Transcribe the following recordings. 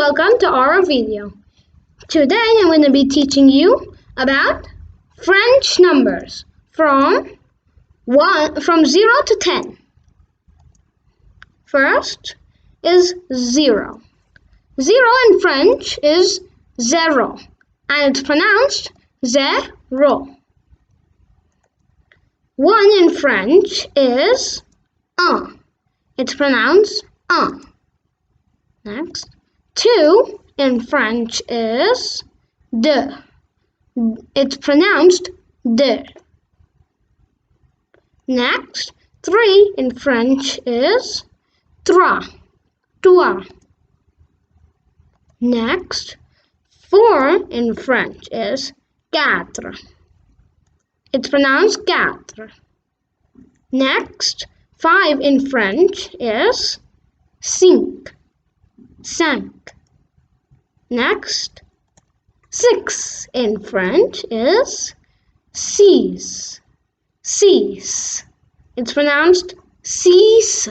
welcome to our video. Today I'm going to be teaching you about French numbers from 0 to 10. First is 0. 0 in French is zéro, and it's pronounced zéro. 1 in French is un. It's pronounced un. Next, 2 in French is deux. It's pronounced deux. Next, 3 in French is trois. Trois. Next, 4 in French is quatre. It's pronounced quatre. Next, 5 in French is CINQ. CINQ. Next, 6 in French is six. Six. It's pronounced six.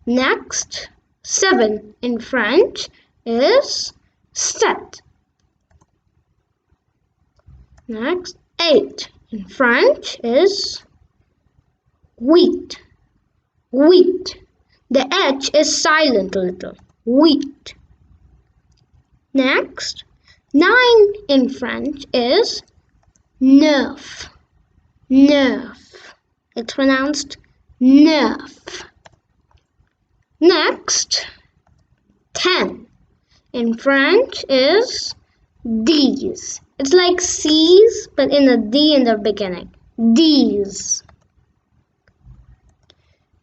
Next, 7 in French is sept. Next, 8 in French is HUIT. HUIT. The H is silent a little. HUIT. Next, 9 in French is neuf. Neuf. It's pronounced neuf. Next, 10 in French is dix. It's like C's, but in a D in the beginning. Dix.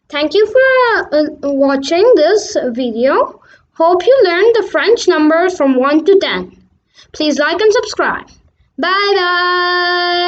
Thank you for watching this video. Hope you learned the French numbers from 1 to 10. Please like and subscribe. Bye bye.